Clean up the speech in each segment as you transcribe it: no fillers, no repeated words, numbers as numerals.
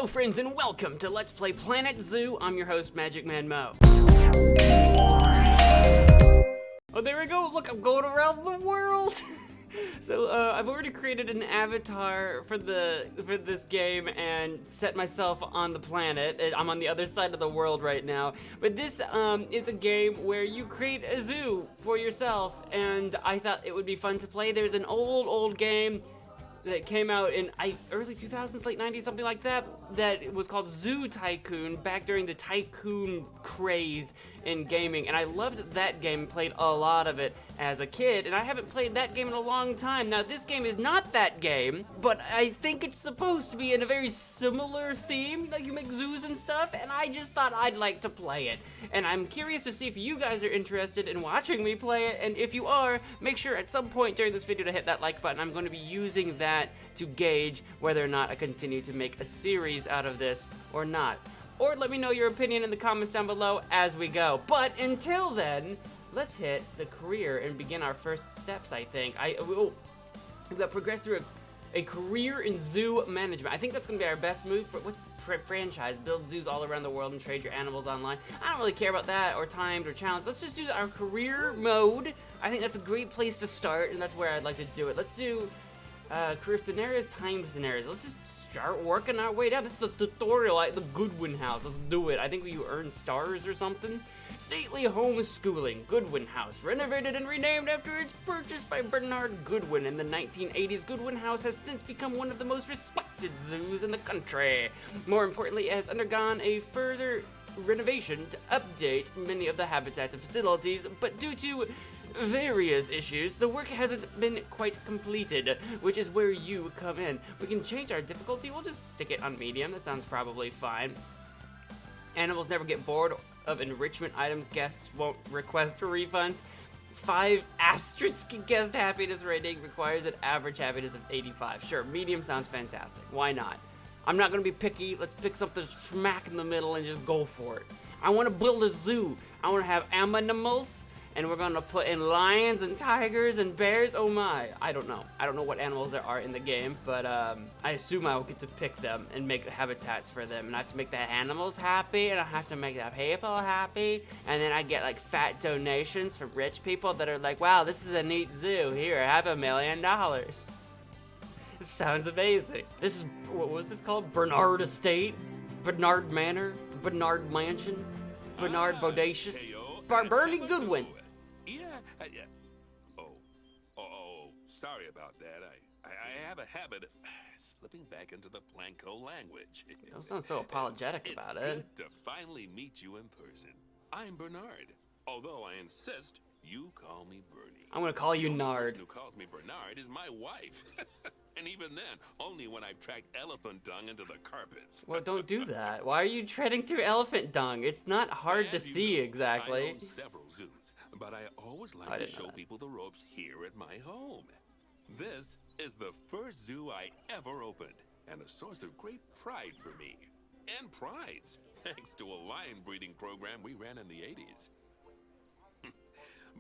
friends, and welcome to Let's Play Planet Zoo. I'm your host, MagicManMo. Oh, there we go. Look, I'm going around the world. So, I've already created an avatar for this game and set myself on the planet. I'm on the other side of the world right now. But this is a game where you create a zoo for yourself, and I thought it would be fun to play. There's an old game that came out in early 2000s, late 90s, something like that, that was called Zoo Tycoon back during the tycoon craze in gaming, and I loved that game, played a lot of it as a kid, and I haven't played that game in a long time. Now, this game is not that game, but I think it's supposed to be in a very similar theme, like you make zoos and stuff, and I just thought I'd like to play it. And I'm curious to see if you guys are interested in watching me play it, and if you are, make sure at some point during this video to hit that like button. I'm going to be using that to gauge whether or not I continue to make a series out of this or not. Or let me know your opinion in the comments down below as we go. But until then, let's hit the career and begin our first steps, I think. We've got to progress through a career in zoo management. I think that's going to be our best move for what franchise. Build zoos all around the world and trade your animals online. I don't really care about that or timed or challenge. Let's just do our career mode. I think that's a great place to start, and that's where I'd like to do it. Let's do career scenarios, timed scenarios. Let's just start working our way down. This is the tutorial, like the Goodwin house. Let's do it. I think you earn stars or something. Stately homeschooling, Goodwin House, renovated and renamed after its purchase by Bernard Goodwin in the 1980s. Goodwin House has since become one of the most respected zoos in the country. More importantly, it has undergone a further renovation to update many of the habitats and facilities, but due to various issues, the work hasn't been quite completed, which is where you come in. We can change our difficulty. We'll just stick it on medium. That sounds probably fine. Animals never get bored of enrichment items. Guests won't request refunds. 5 asterisk guest happiness rating requires an average happiness of 85. Sure, medium sounds fantastic. Why not? I'm not gonna be picky. Let's pick something smack in the middle and just go for it. I want to build a zoo. I want to have animals. And we're gonna put in lions and tigers and bears. Oh my, I don't know. I don't know what animals there are in the game, but I assume I will get to pick them and make habitats for them. And I have to make the animals happy, and I have to make the people happy. And then I get like fat donations from rich people that are like, wow, this is a neat zoo. Here, have $1 million. This sounds amazing. This is, what was this called? Bernard Estate? Bernard Manor? Bernard Mansion? Bernard Bodacious? Bernie Goodwin. Yeah. Oh, sorry about that. I have a habit of slipping back into the Planko language. Don't sound so apologetic about it. It's good to finally meet you in person. I'm Bernard, although I insist you call me Bernie. I'm gonna call you Nard. The person who calls me Bernard is my wife. And even then, only when I've tracked elephant dung into the carpets. Well, don't do that. Why are you treading through elephant dung? It's not hard to see exactly. I own several zoos, but I always like to show people the ropes here at my home. This is the first zoo I ever opened, and a source of great pride for me. And prides, thanks to a lion breeding program we ran in the 80s.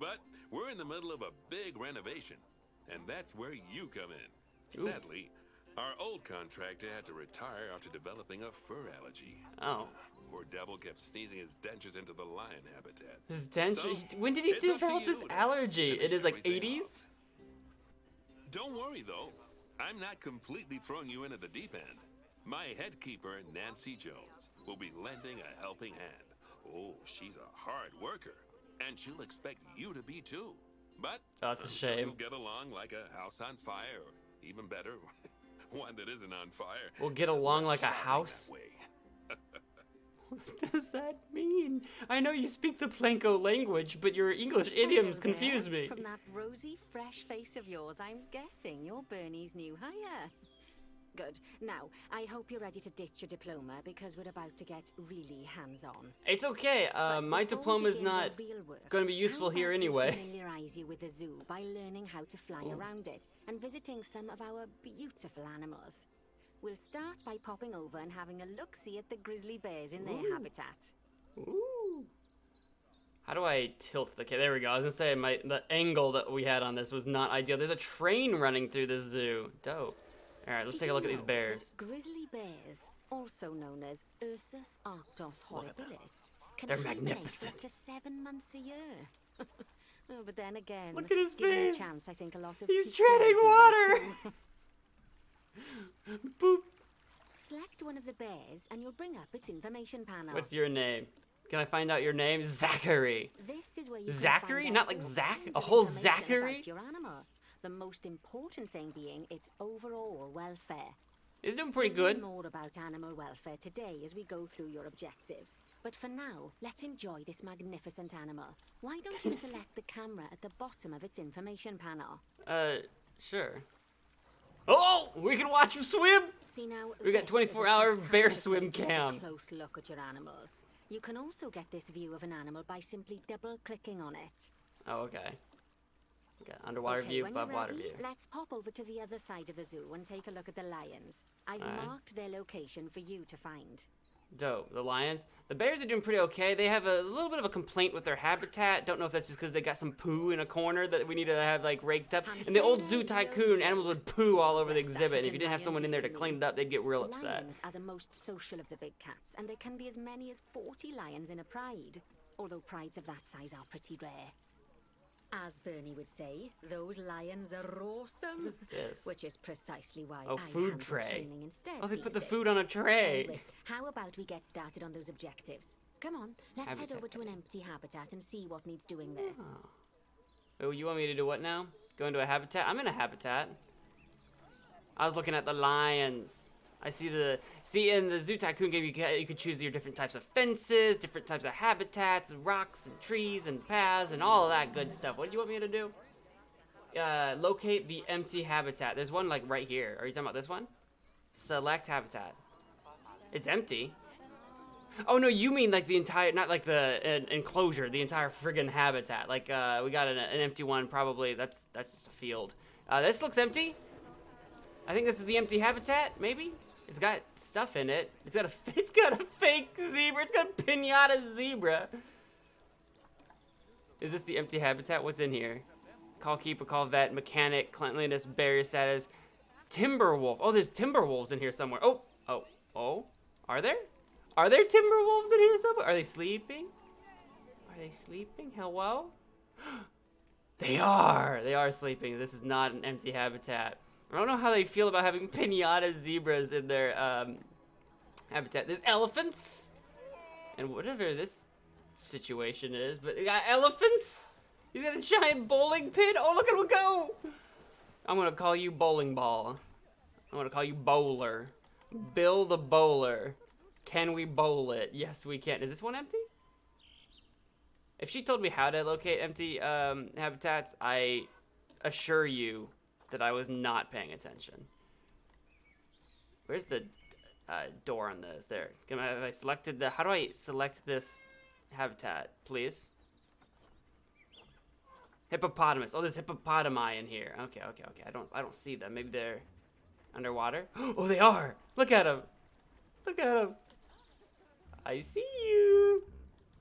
But we're in the middle of a big renovation, and that's where you come in. Sadly, our old contractor had to retire after developing a fur allergy. Oh. Poor devil kept sneezing his dentures into the lion habitat. His dentures? So, when did he develop this allergy? It is like 80s? Don't worry, though. I'm not completely throwing you into the deep end. My head keeper, Nancy Jones, will be lending a helping hand. Oh, she's a hard worker, and she'll expect you to be, too. But oh, that's a shame. Sure you'll get along like a house on fire, or even better, one that isn't on fire. We'll get along like a house? What does that mean? I know you speak the Planko language, but your English idioms confuse me. From that rosy, fresh face of yours, I'm guessing you're Bernie's new hire. Good. Now, I hope you're ready to ditch your diploma, because we're about to get really hands-on. It's okay. My diploma's not going to be useful here anyway. Familiarize you with the zoo by learning how to fly around it and visiting some of our beautiful animals. We'll start by popping over and having a look-see at the grizzly bears in their habitat. Ooh. How do I tilt the camera? There we go. I was gonna say the angle that we had on this was not ideal. There's a train running through this zoo. Dope. All right, let's take a look at these bears. Grizzly bears also known as Ursus arctos horribilis, can They're hibernate magnificent. up to 7 months a year. Oh, but then again, Look at his given face. a chance, I think a lot of He's people treading would do water. that too. Boop. Select one of the bears and you'll bring up its information panel. What's your name? Can I find out your name? Zachary. This is where you Zachary? Can find Not out like all Zach? kinds A of whole information Zachary? about your animal. The most important thing being its overall welfare. He's doing pretty We'll learn good. more about animal welfare today as we go through your objectives. But for now, let's enjoy this magnificent animal. Why don't you select the camera at the bottom of its information panel? Sure. Oh, we can watch him swim. See now, We got this is a 24-hour bear fantastic swim way to get cam. a close look at your animals. You can also get this view of an animal by simply double-clicking on it. Oh, okay. Okay, underwater Okay, view, when you're above water ready, view. let's pop over to the other side of the zoo and take a look at the lions. I've Alright. marked their location for you to find. Dope. The lions. The bears are doing pretty okay. They have a little bit of a complaint with their habitat. Don't know if that's just because they got some poo in a corner that we need to have like raked up. In the old zoo tycoon, animals would poo all over the exhibit, and if you didn't have someone in there to clean it up, they'd get real upset. Lions are the most social of the big cats, and there can be as many as 40 lions in a pride. Although prides of that size are pretty rare. As Bernie would say, those lions are awesome. What is this? Which is precisely why Oh, I food handle tray. training instead. Oh, they these put the days. food on a tray. Anyway, how about we get started on those objectives? Come on, let's Habitat. head over to an empty habitat and see what needs doing there. Oh, you want me to do what now? Go into a habitat? I'm in a habitat. I was looking at the lions. I see in the Zoo Tycoon game you could choose your different types of fences, different types of habitats, rocks and trees and paths and all of that good stuff. What do you want me to do? Locate the empty habitat. There's one like right here. Are you talking about this one? Select habitat. It's empty. Oh no, you mean like the entire, not like the enclosure, the entire friggin' habitat. Like we got an empty one probably. That's just a field. This looks empty. I think this is the empty habitat, maybe? It's got stuff in it. It's got a fake zebra. It's got a pinata zebra. Is this the empty habitat? What's in here? Call keeper, call vet, mechanic, cleanliness, barrier status, timber wolf. Oh, there's timber wolves in here somewhere. Oh. Are there? Are there timber wolves in here somewhere? Are they sleeping? Are they sleeping? Hello? They are. They are sleeping. This is not an empty habitat. I don't know how they feel about having pinata zebras in their habitat. There's elephants, and whatever this situation is, but they got elephants. He's got a giant bowling pin. Oh, look at him go! I'm gonna call you bowling ball. I'm gonna call you bowler. Bill the bowler. Can we bowl it? Yes, we can. Is this one empty? If she told me how to locate empty habitats, I assure you that I was not paying attention. Where's the door on this? There. Have I selected the? How do I select this habitat, please? Hippopotamus. Oh, there's hippopotami in here. Okay. I don't see them. Maybe they're underwater. Oh, they are. Look at them. Look at them. I see you.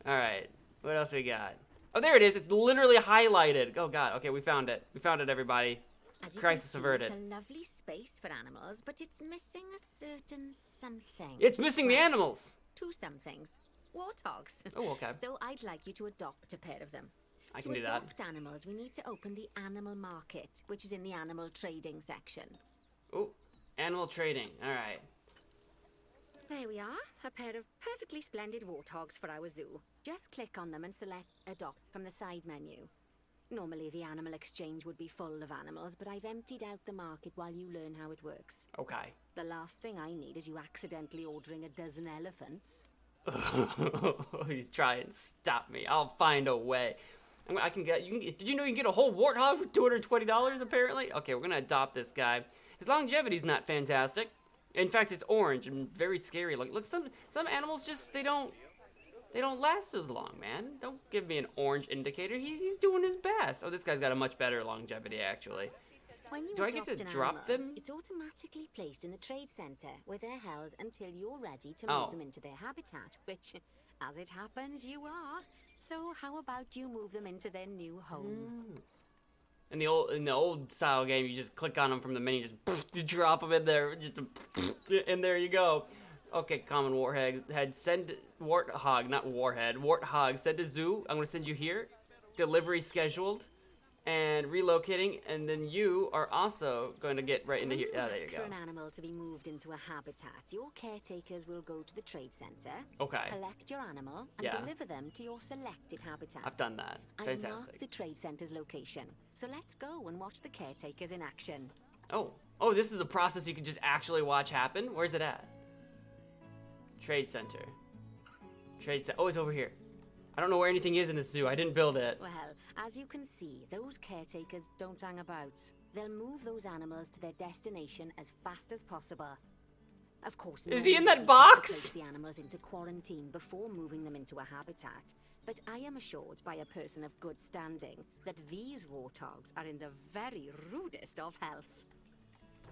All right. What else we got? Oh, there it is. It's literally highlighted. Oh God. Okay, we found it. We found it, everybody. As you Crisis can see, averted. It's a lovely space for animals, but it's missing a certain something. It's missing the Well, animals. Two somethings. Warthogs. Oh, okay. So I'd like you to adopt a pair of them. I To can do that. adopt animals, we need to open the animal market, which is in the animal trading section. Oh, animal trading. All right. There we are, a pair of perfectly splendid warthogs for our zoo. Just click on them and select Adopt from the side menu. Normally the animal exchange would be full of animals, but I've emptied out the market while you learn how it works. Okay. The last thing I need is you accidentally ordering a dozen elephants. You try and stop me. I'll find a way. I can get. Did you know you can get a whole warthog for $220? Apparently. Okay, we're gonna adopt this guy. His longevity's not fantastic. In fact, it's orange and very scary. Look, some animals just they don't last as long, man. Don't give me an orange indicator. He's doing his best. Oh, this guy's got a much better longevity actually. When you Do I get to adopt an drop animal, them? It's automatically placed in the trade center, where they're held until you're ready to Oh. move them into their habitat, which, as it happens, you are. So how about you move them into their new home? In the old style game, you just click on them from the menu, just you drop them in there, and there you go. Okay, common warhead. Send Warthog, not warhead. Warthog, send to zoo. I'm gonna send you here. Delivery scheduled. And relocating, and then you are also going to get right into here. Oh, there you Ask go. for an animal to be moved into a habitat. Your caretakers will go to the trade center, Okay. collect your animal, and Yeah. deliver them to your selected habitat. I've done that. I Fantastic. marked the trade center's location, so let's go and watch the caretakers in action. Oh, this is a process you can just actually watch happen. Where's it at? Trade center. Oh, it's over here. I don't know where anything is in this zoo. I didn't build it. Well, as you can see, those caretakers don't hang about. They'll move those animals to their destination as fast as possible. Of course, Is he in normally that we have to box? place the animals into quarantine before moving them into a habitat. But I am assured by a person of good standing that these warthogs are in the very rudest of health.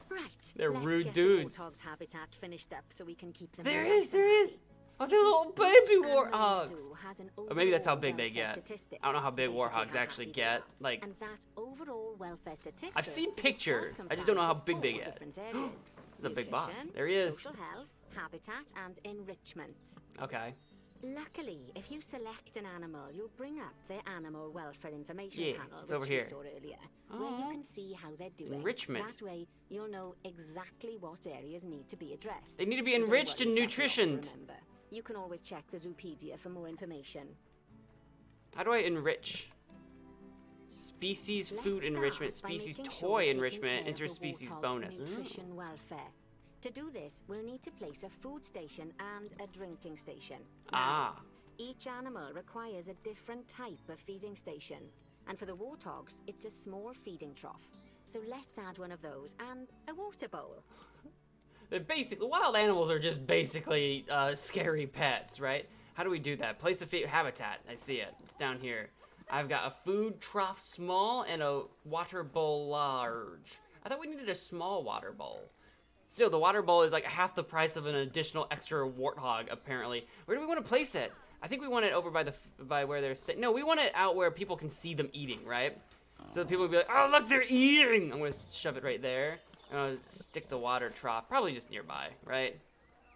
Right. They're let's rude get dudes. The warthog's habitat finished up so we can keep them. There nice is. and happy. Oh, they're little baby warthogs. Or maybe that's how big they get. I don't know how big warthogs actually get. Like, and that overall welfare statistic I've seen is pictures. itself I just don't know how comprised big of they 4 get. different areas. It's a big box. Nutrition, There he is. Social health, habitat, and enrichment. Okay. Luckily, if you select an animal, you'll bring up their animal welfare information Yeah, panel, it's which over you here. saw earlier, where you Aw. can see how they're doing. Enrichment. That way, you'll know exactly what areas need to be addressed. They need to be And don't enriched worry, and that's a lot to nutritioned. remember. You can always check the Zoopedia for more information. How do I enrich? Species Let's food start enrichment, by species making sure toy we're taking enrichment, care of the interspecies warthog's bonus. Nutrition welfare. To do this, we'll need to place a food station and a drinking station. Ah. Each animal requires a different type of feeding station. And for the warthogs, it's a small feeding trough. So let's add one of those and a water bowl. They're basically, wild animals are just basically scary pets, right? How do we do that? Place a habitat. I see it. It's down here. I've got a food trough small and a water bowl large. I thought we needed a small water bowl. Still, the water bowl is like half the price of an additional extra warthog, apparently. Where do we want to place it? I think we want it over by where they're staying. No, we want it out where people can see them eating, right? So that people will be like, oh, look, they're eating! I'm going to shove it right there. I'm going to stick the water trough, probably just nearby, right?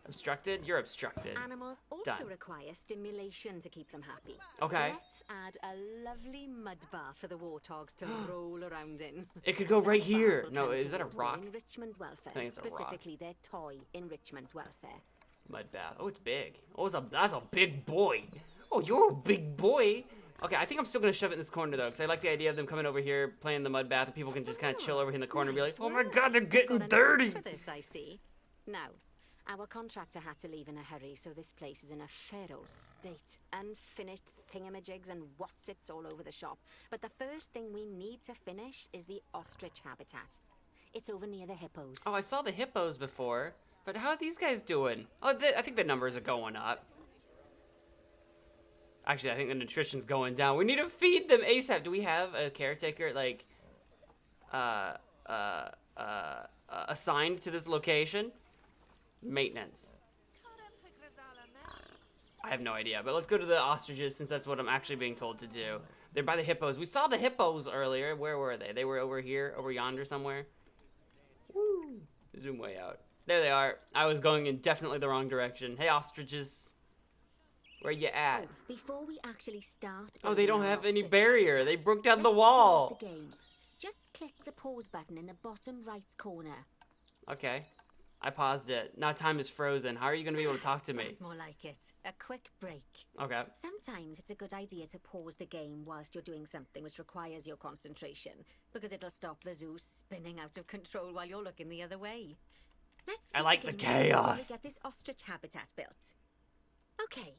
Obstructed? You're obstructed. Animals also Done. require stimulation to keep them happy. Okay. Let's add a lovely mud bath for the warthogs to roll around in. It could go right That bath here. will No, count is that a towards their rock? Enrichment welfare, I think it's a rock. specifically their toy enrichment welfare. Mud bath. Oh, it's big. Oh, that's a big boy. Oh, you're a big boy. Okay, I think I'm still going to shove it in this corner, though, because I like the idea of them coming over here, playing the mud bath, and people can just kind of chill over here in the corner and be like, Nice oh my work. god, they're You've getting got an dirty. eye for this, I see. Now, our contractor had to leave in a hurry, so this place is in a pharaoh state. Unfinished thingamajigs and whatsits all over the shop. But the first thing we need to finish is the ostrich habitat. It's over near the hippos. Oh, I saw the hippos before, but how are these guys doing? Oh, I think the numbers are going up. Actually, I think the nutrition's going down. We need to feed them ASAP. Do we have a caretaker, like, assigned to this location? Maintenance. I have no idea, but let's go to the ostriches since that's what I'm actually being told to do. They're by the hippos. We saw the hippos earlier. Where were they? They were over here, over yonder somewhere. Woo! Zoom way out. There they are. I was going in definitely the wrong direction. Hey, ostriches. Where you at? Oh, before we actually start. Oh, they don't our have any ostrich barrier. habitat, They broke down the let's wall. pause the game. Just click the pause button in the bottom right corner. Okay. I paused it. Now time is frozen. How are you going to be able to talk to me? That's more like it. A quick break. Okay. Sometimes it's a good idea to pause the game whilst you're doing something which requires your concentration, because it'll stop the zoo spinning out of control while you're looking the other way. Let's I like the chaos. to get this ostrich habitat built. Okay,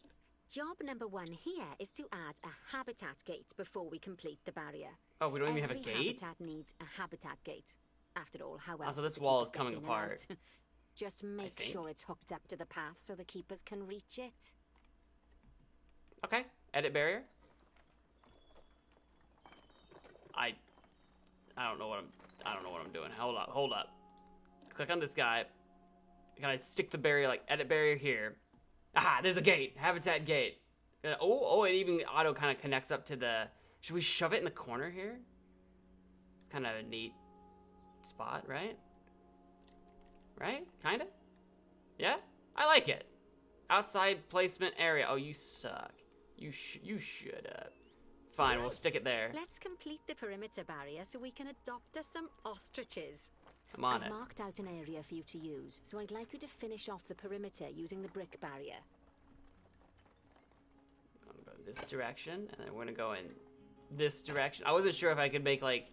job number 1 here is to add a habitat gate before we complete the barrier. Oh, we don't even have a Every gate? habitat needs a habitat gate. After all, how else Also, do this the wall keepers is coming get in and apart. out? Just make think. sure it's hooked up to the path so the keepers can reach it. Okay. Edit barrier. I don't know what I'm doing. Hold up. Click on this guy. Can I stick the barrier, like edit barrier here? Aha, there's a gate. Habitat gate. Oh, it even auto kind of connects up to the. Should we shove it in the corner here? It's kind of a neat spot, right? Right? Kinda? Yeah? I like it. Outside placement area. Oh, you suck. You shut up. Fine, we'll stick it there. Let's complete the perimeter barrier so we can adopt us some ostriches. I'm on I've it. marked out an area for you to use, so I'd like you to finish off the perimeter using the brick barrier. I'm gonna go this direction, and then we're gonna go in this direction. I wasn't sure if I could make like...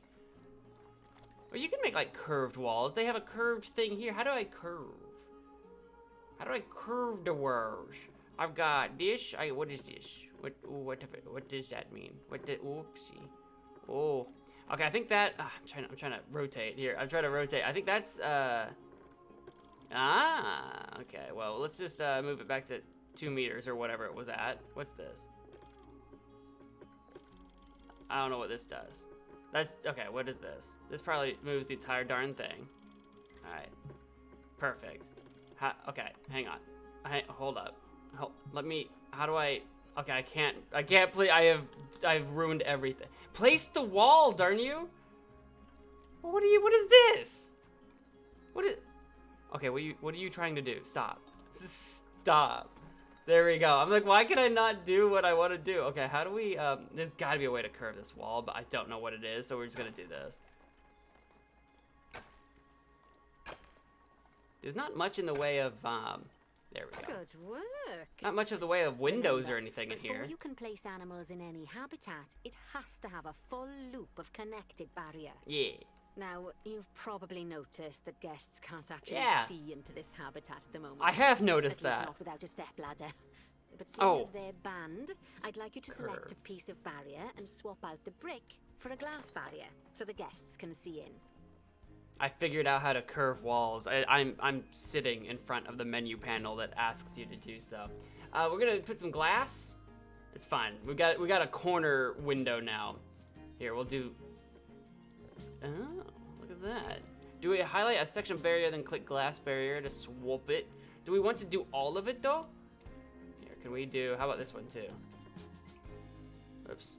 Well, you can make like curved walls. They have a curved thing here. How do I curve? How do I curve the walls? I've got this. What is this? What does that mean? Oopsie. Oh. Okay, I think that I'm trying to rotate here. I'm trying to rotate. I think that's okay. Well, let's just move it back to 2 meters or whatever it was at. What's this? I don't know what this does. That's okay. What is this? This probably moves the entire darn thing. All right. Perfect. Okay, hang on. Hold up. Let me. How do I? Okay, I can't play. I've ruined everything. Place the wall, darn you! What is this? Okay, what are you trying to do? Stop. Stop. There we go. I'm like, why can I not do what I want to do? Okay, how do we, there's gotta be a way to curve this wall, but I don't know what it is, so we're just gonna do this. There's not much in the way of, there we go. Good work. Not much of the way of windows or anything in here. Before you can place animals in any habitat, it has to have a full loop of connected barrier. Yeah. Now, you've probably noticed that guests can't actually see into this habitat at the moment. I have noticed At least that. not without a stepladder. But soon as they're banned, I'd like you to select a Curved. piece of barrier and swap out the brick for a glass barrier so the guests can see in. I figured out how to curve walls. I'm sitting in front of the menu panel that asks you to do so. We're gonna put some glass. It's fine. We got a corner window now. Here, we'll do. Oh, look at that. Do we highlight a section barrier, then click glass barrier to swap it? Do we want to do all of it though? Here, can we do? How about this one too? Oops.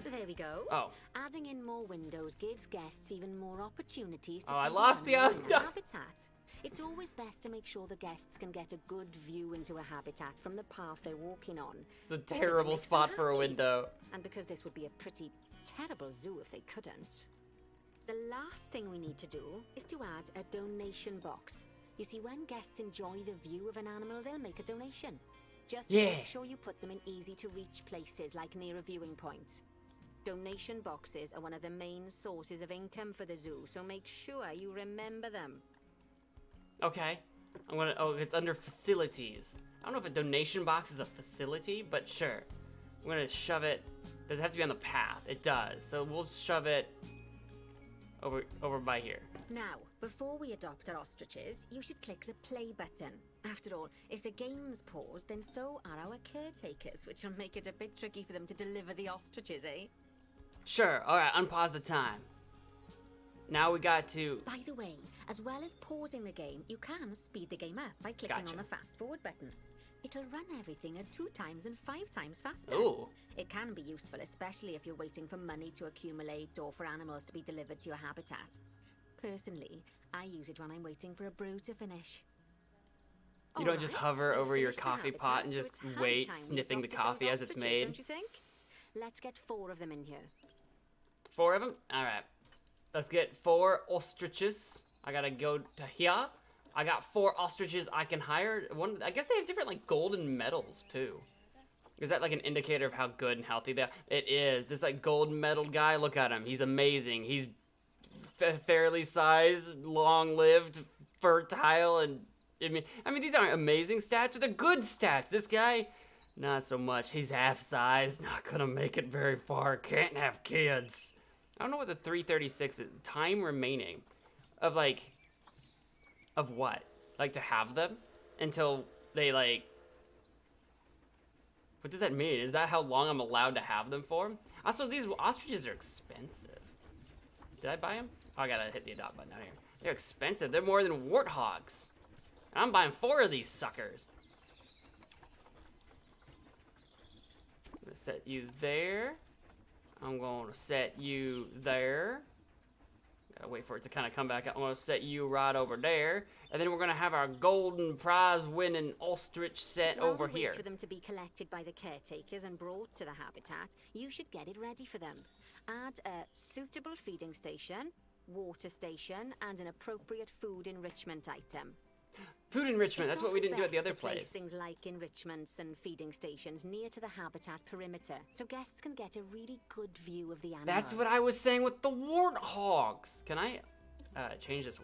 There we go. Oh. Adding in more windows gives guests even more opportunities to Oh, I see lost the animals in other- habitat. It's always best to make sure the guests can get a good view into a habitat from the path they're walking on. It's a Or does it terrible make them spot for a happy? window. And because this would be a pretty terrible zoo if they couldn't. The last thing we need to do is to add a donation box. You see, when guests enjoy the view of an animal, they'll make a donation. Just make sure you put them in easy-to-reach places, like near a viewing point. Donation boxes are one of the main sources of income for the zoo, so make sure you remember them. Okay. It's under facilities. I don't know if a donation box is a facility, but sure. I'm gonna shove it. Does it have to be on the path? It does. So we'll shove it over by here. Now, before we adopt our ostriches, you should click the play button. After all, if the game's paused, then so are our caretakers, which will make it a bit tricky for them to deliver the ostriches, eh? Sure. All right. Unpause the time. Now we got to. By the way, as well as pausing the game, you can speed the game up by clicking on the fast forward button. It'll run everything at 2 times and 5 times faster. Ooh. It can be useful, especially if you're waiting for money to accumulate or for animals to be delivered to your habitat. Personally, I use it when I'm waiting for a brew to finish. You don't just hover we've over your finished the coffee habitat, pot and so just it's high wait, time we sniffing the adopted those coffee as it's ostriches, made. Don't you think? Let's get 4 of them in here. 4 of them? All right. Let's get 4 ostriches. I gotta go to here. I got 4 ostriches I can hire. I guess they have different like golden medals too. Is that like an indicator of how good and healthy they are? It is. This like gold medal guy, look at him. He's amazing. He's fairly sized, long-lived, fertile, and I mean these aren't amazing stats, but they're good stats. This guy, not so much. He's half-sized, not gonna make it very far. Can't have kids. I don't know what the 336 is. Time remaining of like, of what? Like to have them until they like, what does that mean? Is that how long I'm allowed to have them for? Also, these ostriches are expensive. Did I buy them? Oh, I gotta hit the adopt button down here. They're expensive. They're more than warthogs. I'm buying 4 of these suckers. I'm gonna set you there. I'm gonna set you there. Gotta wait for it to kind of come back. I'm gonna set you right over there, and then we're gonna have our golden prize-winning ostrich set While over we here. wait for them to be collected by the caretakers and brought to the habitat, you should get it ready for them. Add a suitable feeding station, water station, and an appropriate food enrichment item. Food enrichment, that's what we didn't do at the It's other often best place. to place things like enrichments and feeding stations near to the habitat perimeter, so guests can get a really good view of the animals. That's what I was saying with the warthogs. Can I change this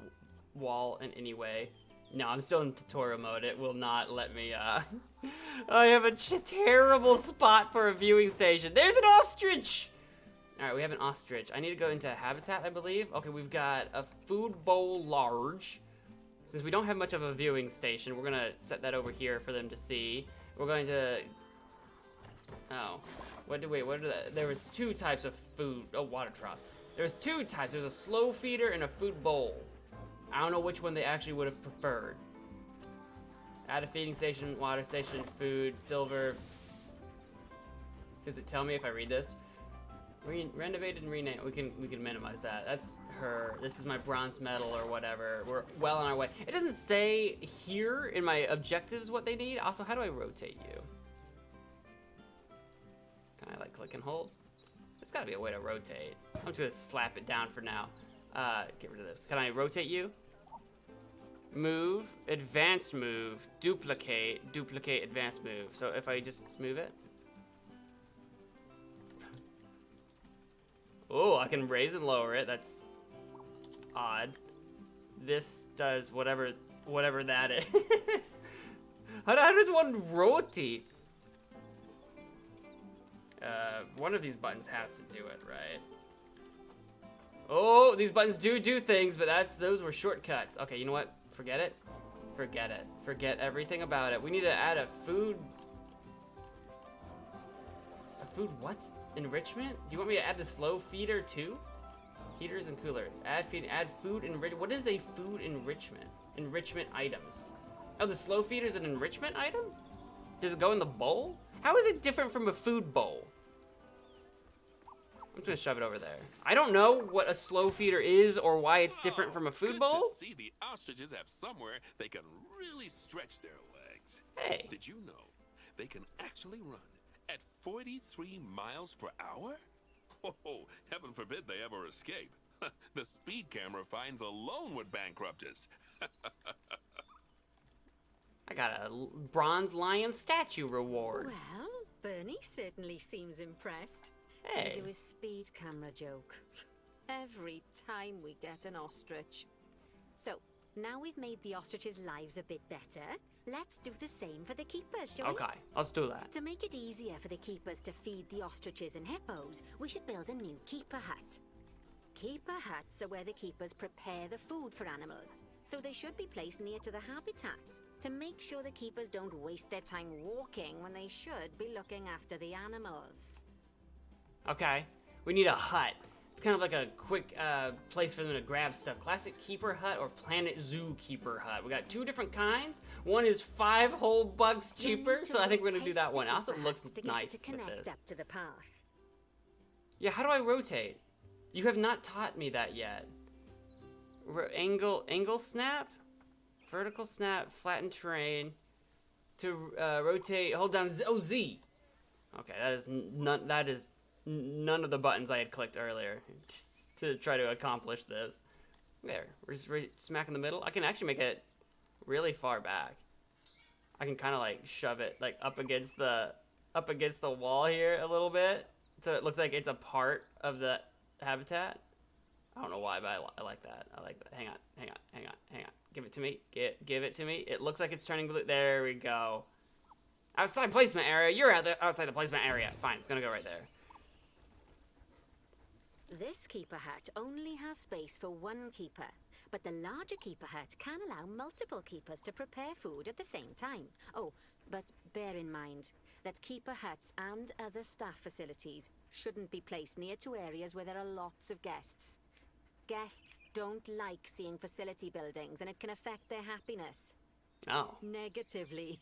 wall in any way? No, I'm still in tutorial mode. It will not let me, I have a terrible spot for a viewing station. There's an ostrich! Alright, we have an ostrich. I need to go into habitat, I believe. Okay, we've got a food bowl large. Since we don't have much of a viewing station, we're gonna set that over here for them to see. We're going to... Oh. What did that? There was 2 types of food. Oh, water trough. There's 2 types. There's a slow feeder and a food bowl. I don't know which one they actually would have preferred. Add a feeding station, water station, food, silver. Does it tell me if I read this? Renovated and renamed. We can minimize that. That's her. This is my bronze medal or whatever. We're well on our way. It doesn't say here in my objectives what they need. Also, how do I rotate you? Can I like click and hold? There's gotta be a way to rotate. I'm just gonna slap it down for now. Get rid of this. Can I rotate you? Move, advanced move, duplicate, advanced move. So if I just move it. Oh, I can raise and lower it. That's odd. This does whatever that is. How does one rotate? One of these buttons has to do it, right? Oh, these buttons do things, but those were shortcuts. Okay, you know what? Forget it. Forget it. Forget everything about it. We need to add a food. A food what? Enrichment? Do you want me to add the slow feeder too? Heaters and coolers. Add food enrichment. What is a food enrichment? Enrichment items. Oh, the slow feeder is an enrichment item? Does it go in the bowl? How is it different from a food bowl? I'm just gonna shove it over there. I don't know what a slow feeder is or why it's different from a food Good bowl. to see the ostriches have somewhere they can really stretch their legs. Hey. Did you know they can actually run at 43 miles per hour? Oh, heaven forbid they ever escape. The speed camera fines alone would bankrupt us. I got a bronze lion statue reward. Well, Bernie certainly seems impressed. Hey. Did he do his speed camera joke? Every time we get an ostrich. So, now we've made the ostriches' lives a bit better, let's do the same for the keepers, shall we? Okay, let's do that. To make it easier for the keepers to feed the ostriches and hippos, we should build a new keeper hut. Keeper huts are where the keepers prepare the food for animals, so they should be placed near to the habitats to make sure the keepers don't waste their time walking when they should be looking after the animals. Okay, we need a hut. It's kind of like a quick place for them to grab stuff. Classic keeper hut or Planet Zoo keeper hut. We got 2 different kinds. One is 5 whole bucks cheaper, so I think we're gonna do that one. It also looks nice with this. Up to the path. Yeah, how do I rotate? You have not taught me that yet. Angle snap, vertical snap, flatten terrain. To rotate, hold down Z. Okay, that is none of the buttons I had clicked earlier to try to accomplish this. There, we're just smack in the middle. I can actually make it really far back. I can kind of like shove it like up against the wall here a little bit, so it looks like it's a part of the habitat. I don't know why, but I like that. I like that. Hang on. Give it to me. Give it to me. It looks like it's turning blue. There we go. Outside placement area. You're outside the placement area. Fine, it's gonna go right there. This keeper hut only has space for 1 keeper, but the larger keeper hut can allow multiple keepers to prepare food at the same time. Oh, but bear in mind that keeper huts and other staff facilities shouldn't be placed near to areas where there are lots of guests. Guests don't like seeing facility buildings, and it can affect their happiness. Oh. Negatively.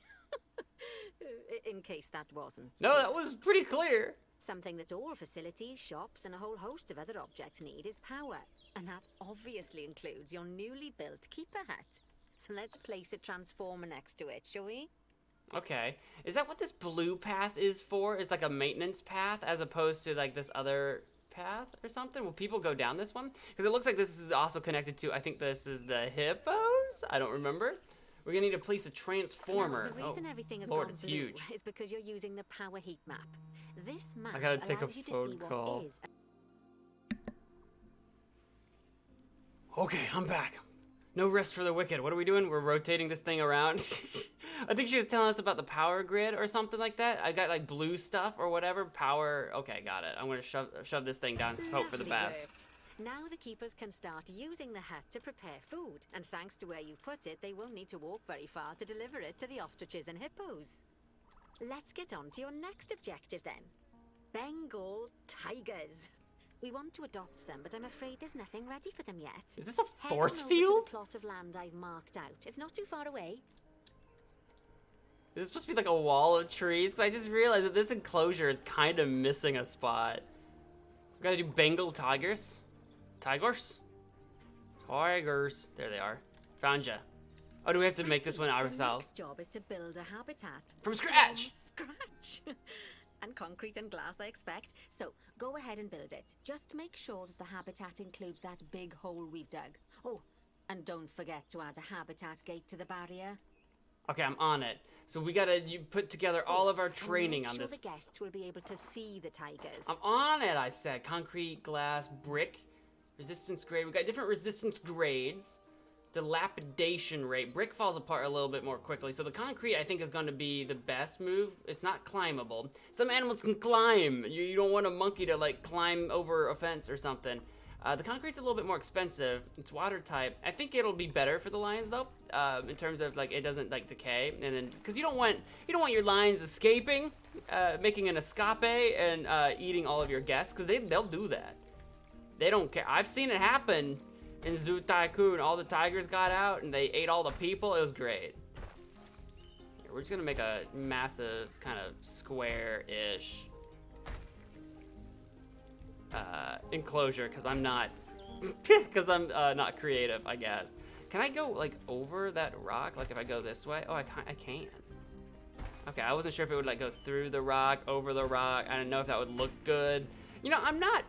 In case that wasn't. No, that was pretty clear. Something that all facilities, shops, and a whole host of other objects need is power. And that obviously includes your newly built keeper hut. So let's place a transformer next to it, shall we? Okay. Is that what this blue path is for? It's like a maintenance path as opposed to like this other path or something? Will people go down this one? Because it looks like this is also connected to, I think this is the hippos? I don't remember. We're gonna need to place a transformer. Now, the reason everything has Lord, gone it's blue huge. is because you're using the power heat map. This map I gotta take a allows you to phone see call. what is. Okay, I'm back. No rest for the wicked. What are we doing? We're rotating this thing around. I think she was telling us about the power grid or something like that. I got like blue stuff or whatever. Power. Okay, got it. I'm gonna shove this thing down and hope for the Lovely best. work. Now the keepers can start using the hut to prepare food, and thanks to where you've put it, they won't need to walk very far to deliver it to the ostriches and hippos. Let's get on to your next objective then. Bengal Tigers. We want to adopt some, but I'm afraid there's nothing ready for them yet. Is this a Head force on over to field? the plot of land I've marked out. It's not too far away. Is this supposed to be like a wall of trees? Because I just realized that this enclosure is kind of missing a spot. We gotta do Bengal Tigers. Tigers? Tigers. There they are. Found ya. Oh, do we have to make this one The ourselves? next job is to build a habitat. From scratch! From scratch! And concrete and glass, I expect. So, go ahead and build it. Just make sure that the habitat includes that big hole we've dug. Oh, and don't forget to add a habitat gate to the barrier. Okay, I'm on it. So we gotta put together all of our training and on make this. sure the guests will be able to see the tigers. I'm on it, I said. Concrete, glass, brick, resistance grade. We got different resistance grades. Dilapidation rate. Brick falls apart a little bit more quickly. So the concrete, I think, is going to be the best move. It's not climbable. Some animals can climb. You don't want a monkey to, like, climb over a fence or something. The concrete's a little bit more expensive. It's water type. I think it'll be better for the lions, though, in terms of, like, it doesn't, like, decay. And then, because you don't want your lions escaping, making an escape and eating all of your guests, because they'll do that. They don't care. I've seen it happen. In Zoo Tycoon, all the tigers got out and they ate all the people. It was great. Here, we're just gonna make a massive kind of square-ish enclosure because I'm not not creative, I guess. Can I go like over that rock? Like if I go this way? Oh, I can. Okay, I wasn't sure if it would like go through the rock, over the rock. I didn't know if that would look good. You know, I'm not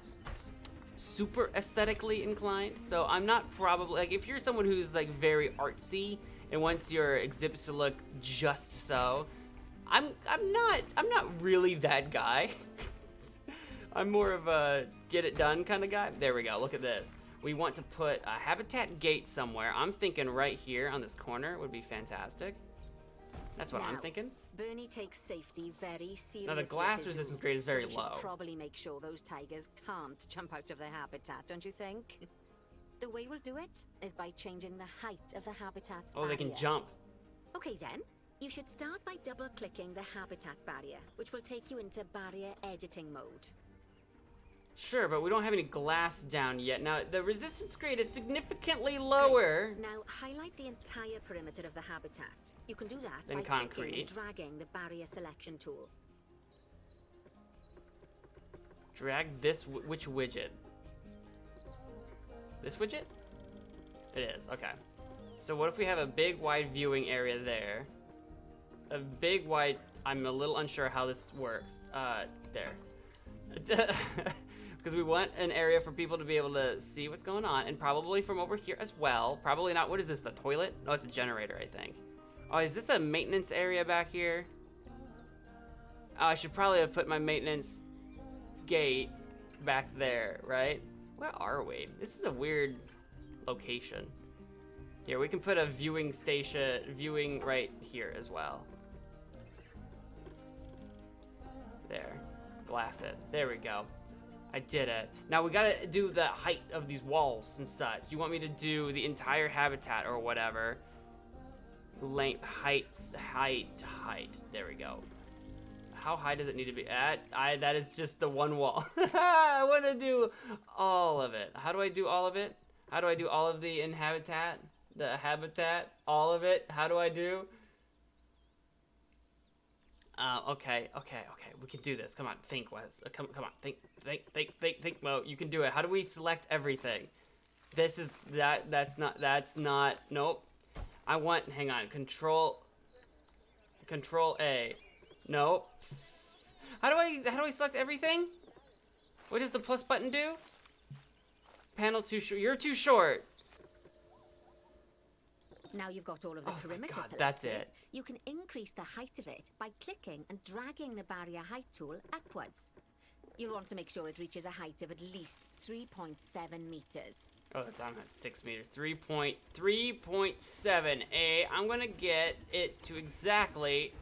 super aesthetically inclined, so I'm not probably like if you're someone who's like very artsy and wants your exhibits to look just so, I'm not really that guy. I'm more of a get it done kind of guy. There we go. Look at this. We want to put a habitat gate somewhere. I'm thinking right here on this corner would be fantastic. That's what I'm thinking. Bernie takes safety very seriously. Now the glass at his resistance zoos, grade is very so we low. should probably make sure those tigers can't jump out of their habitat, don't you think? The way we'll do it is by changing the height of the habitat's Oh, they can barrier. jump. Okay then, you should start by double-clicking the habitat barrier, which will take you into barrier editing mode. Sure, but we don't have any glass down yet. Now, the resistance grade is significantly lower. Great. Now, highlight the entire perimeter of the habitat. You can do that Than by clicking concrete. and dragging the barrier selection tool. Drag this, which widget? This widget? It is, okay. So what if we have a big wide viewing area there? A big wide, I'm a little unsure how this works. There. Because we want an area for people to be able to see what's going on, and probably from over here as well. Probably not, what is this, the toilet? No, it's a generator, I think. Oh, is this a maintenance area back here? Oh, I should probably have put my maintenance gate back there, right? Where are we? This is a weird location. Here, we can put a viewing station, viewing right here as well. There, glass it, there we go. I did it. Now we gotta do the height of these walls and such. You want me to do the entire habitat or whatever. Length, height. There we go. How high does it need to be? That is just the one wall. I want to do all of it. How do I do all of it? How do I do all of the habitat? The habitat? All of it? How do I do? Okay. We can do this. Come on, think, Wes. Come on, think, Mo. You can do it. How do we select everything? This is that's not nope. I want hang on. Control A. Nope. How do I select everything? What does the plus button do? Panel too short. You're too short. Now you've got all of the perimeter God, selected. that's it. You can increase the height of it by clicking and dragging the barrier height tool upwards. You'll want to make sure it reaches a height of at least 3.7 meters. Oh, that's I'm at 6 meters. 3.7. I'm gonna get it to exactly.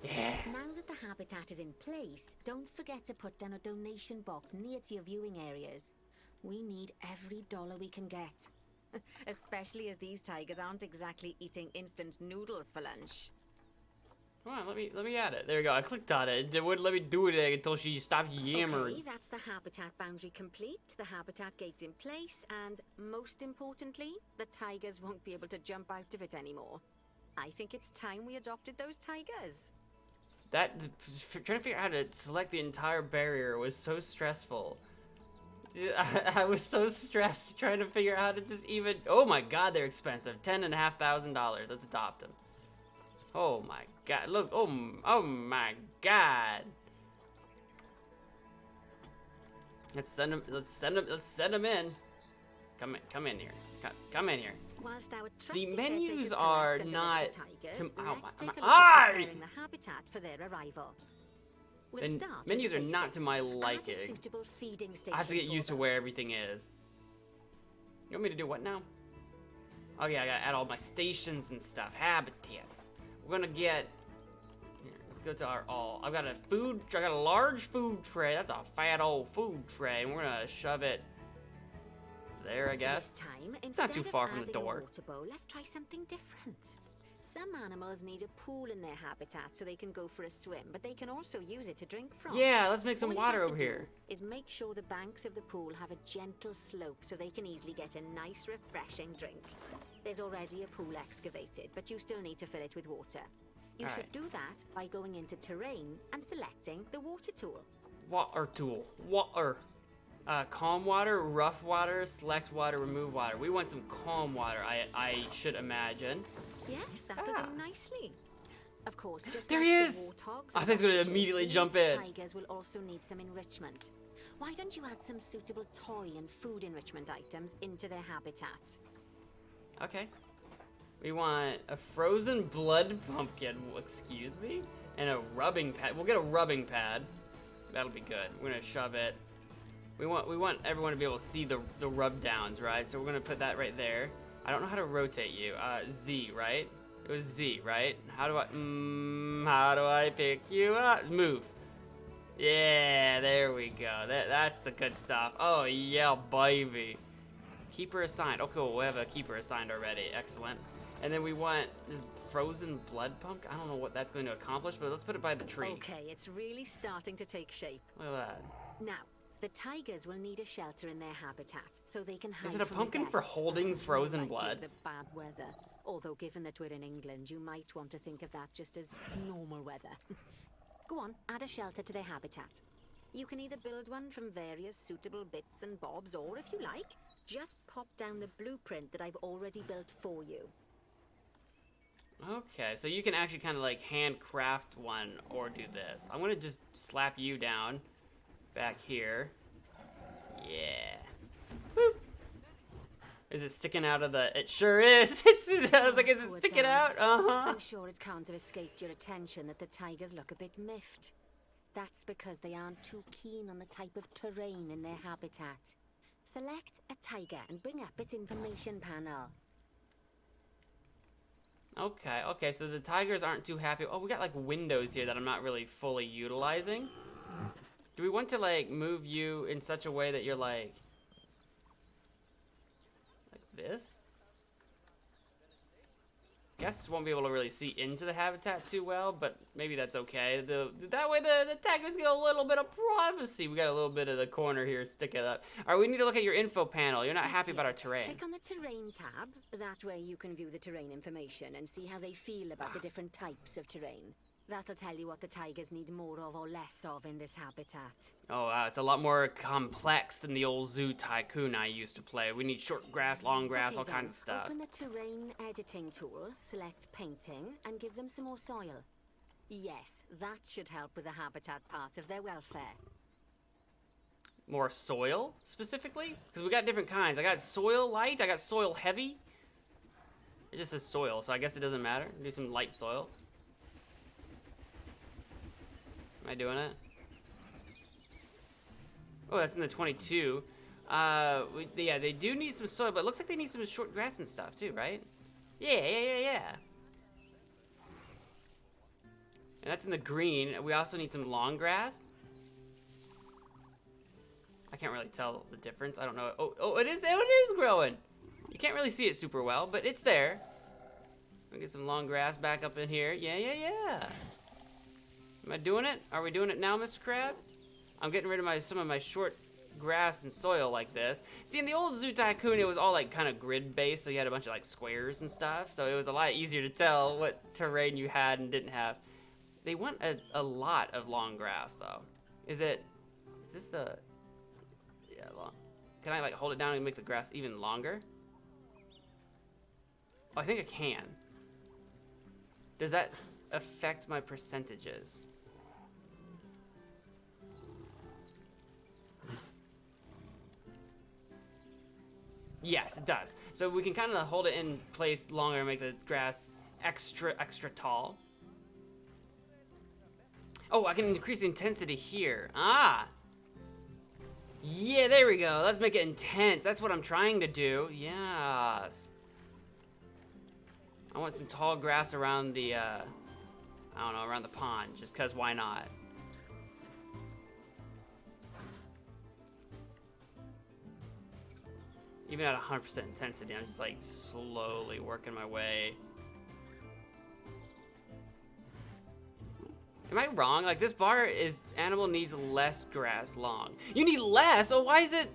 Yeah. Now that the habitat is in place, don't forget to put down a donation box near to your viewing areas. We need every dollar we can get. Especially as these tigers aren't exactly eating instant noodles for lunch. Come on, let me add it. There we go. I clicked on it. It wouldn't let me do it until she stopped yammering. Okay, that's the habitat boundary complete, the habitat gate's in place, and most importantly, the tigers won't be able to jump out of it anymore. I think it's time we adopted those tigers. Trying to figure out how to select the entire barrier was so stressful. I was so stressed trying to figure out how to just even. Oh my God, they're expensive. $10,500. Let's adopt them. Oh my God! Look! Oh my God! Let's send them. Let's send them in. Come in here. Come in here. Whilst our The trusty menus caretakers are collect and not. deliver the tigers, let's take a look at preparing the habitat for their arrival. We'll And start with menus the are not to basics. my Add a liking. suitable feeding I have to station get for used to them. where everything is. You want me to do what now? Oh yeah, I gotta add all my stations and stuff. Habitats. We're gonna get. Here, let's go to our all. I got a large food tray. That's a fat old food tray, and we're gonna shove it there, I guess. This time, It's not too instead far of from the adding a door. water bowl, let's try something different. Some animals need a pool in their habitat so they can go for a swim, but they can also use it to drink from. Yeah, let's make some All you water have to over do here. is make sure the banks of the pool have a gentle slope so they can easily get a nice, refreshing drink. There's already a pool excavated, but you still need to fill it with water. You All should right. do that by going into terrain and selecting the water tool. Water tool. Water. Calm water, rough water, select water, remove water. We want some calm water, I should imagine. Yes, that'll Ah. do nicely. Of course, just There like he the is! warthogs I and thought he was gonna ostriches, immediately these jump in. Tigers will also need some enrichment. Why don't you add some suitable toy and food enrichment items into their habitat? Okay. We want a frozen blood pumpkin, excuse me, and a rubbing pad. We'll get a rubbing pad. That'll be good. We're gonna shove it. We want everyone to be able to see the rub downs, right? So we're gonna put that right there. I don't know how to rotate you. Z, right? It was Z, right? How do I pick you up? Move. Yeah, there we go. That's the good stuff. Oh yeah, baby. Keeper assigned. Oh cool, we have a keeper assigned already. Excellent. And then we want this frozen blood pump. I don't know what that's going to accomplish, but let's put it by the tree. Okay, it's really starting to take shape. Look at that. Now, the tigers will need a shelter in their habitat so they can hide Is it a from the pumpkin for guests. holding frozen Like blood? The bad weather. Although, given that we're in England, you might want to think of that just as normal weather. Go on, add a shelter to their habitat. You can either build one from various suitable bits and bobs, or if you like, just pop down the blueprint that I've already built for you. Okay, so you can actually kind of like handcraft one or do this. I'm gonna just slap you down back here. Yeah. Boop. Is it sticking out of the? It sure is. I was like, is it Poor sticking out? dogs. Uh-huh. I'm sure it can't have escaped your attention that the tigers look a bit miffed. That's because they aren't too keen on the type of terrain in their habitat. Select a tiger and bring up its information panel. Okay, so the tigers aren't too happy. Oh, we got like windows here that I'm not really fully utilizing. Do we want to like move you in such a way that you're like this? Guests won't be able to really see into the habitat too well, but maybe that's okay. That way the tigers get a little bit of privacy. We got a little bit of the corner here sticking up. All right, we need to look at your info panel. You're not happy about our terrain. Click on the terrain tab. That way you can view the terrain information and see how they feel about the different types of terrain. That'll tell you what the tigers need more of or less of in this habitat. Oh, wow, it's a lot more complex than the old Zoo Tycoon I used to play. We need short grass, long grass, Okay, all then, kinds of stuff. Open the terrain editing tool, select painting, and give them some more soil. Yes, that should help with the habitat part of their welfare. More soil, specifically? Because we got different kinds. I got soil light, I got soil heavy. It just says soil, so I guess it doesn't matter. Do some light soil. Am I doing it? Oh, that's in the 22. Yeah, they do need some soil, but it looks like they need some short grass and stuff too, right? Yeah. And that's in the green. We also need some long grass. I can't really tell the difference. I don't know. Oh, it is growing. You can't really see it super well, but it's there. I'll get some long grass back up in here. Yeah. Am I doing it? Are we doing it now, Mr. Krabs? I'm getting rid of some of my short grass and soil like this. See, in the old Zoo Tycoon, it was all like kind of grid-based, so you had a bunch of like squares and stuff, so it was a lot easier to tell what terrain you had and didn't have. They want a lot of long grass, though. Is this the... Yeah, long. Can I like hold it down and make the grass even longer? Oh, I think I can. Does that affect my percentages? Yes, it does. So we can kind of hold it in place longer and make the grass extra tall. Oh, I can increase the intensity here. Ah! Yeah, there we go. Let's make it intense. That's what I'm trying to do. Yes. I want some tall grass around the, I don't know, around the pond, just because why not? Even at 100% intensity, I'm just like slowly working my way. Am I wrong? Like this bar is, animal needs less grass long. You need less? Oh, why is it?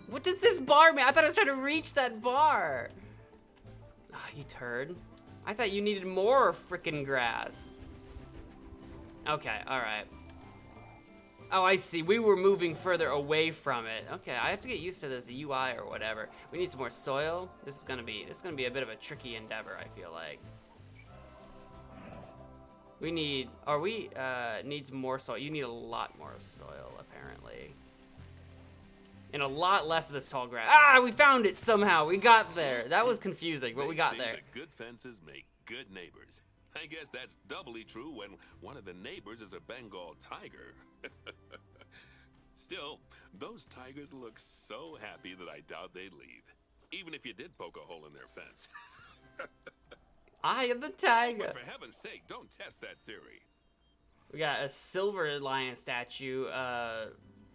What does this bar mean? I thought I was trying to reach that bar. Ah, you turd. I thought you needed more frickin' grass. Okay, all right. Oh, I see. We were moving further away from it. Okay, I have to get used to this UI or whatever. We need some more soil. This is gonna be a bit of a tricky endeavor, I feel like. We need, needs more soil. You need a lot more soil, apparently. And a lot less of this tall grass. Ah, we found it somehow. We got there. That was confusing, but we got there. That good fences make good neighbors. I guess that's doubly true when one of the neighbors is a Bengal tiger. Still, those tigers look so happy that I doubt they'd leave, even if you did poke a hole in their fence. I am the tiger. But for heaven's sake, don't test that theory. We got a silver lion statue,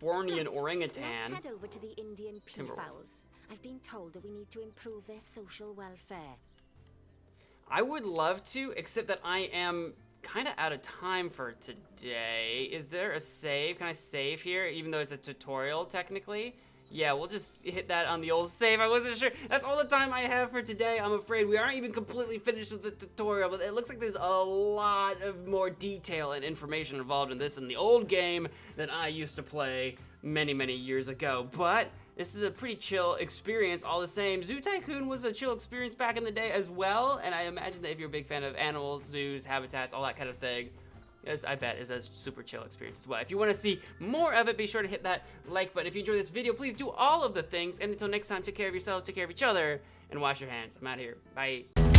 Bornean orangutan. Let's head over to the Indian peafowls. I've been told that we need to improve their social welfare. I would love to, except that I am kind of out of time for today. Is there a save? Can I save here, even though it's a tutorial, technically? Yeah, we'll just hit that on the old save. I wasn't sure. That's all the time I have for today. I'm afraid we aren't even completely finished with the tutorial, but it looks like there's a lot of more detail and information involved in this in the old game that I used to play many, many years ago. But this is a pretty chill experience all the same. Zoo Tycoon was a chill experience back in the day as well, and I imagine that if you're a big fan of animals, zoos, habitats, all that kind of thing, yes, I bet it's a super chill experience as well. If you want to see more of it, be sure to hit that like button. If you enjoyed this video, please do all of the things. And until next time, take care of yourselves, take care of each other, and wash your hands. I'm out of here. Bye.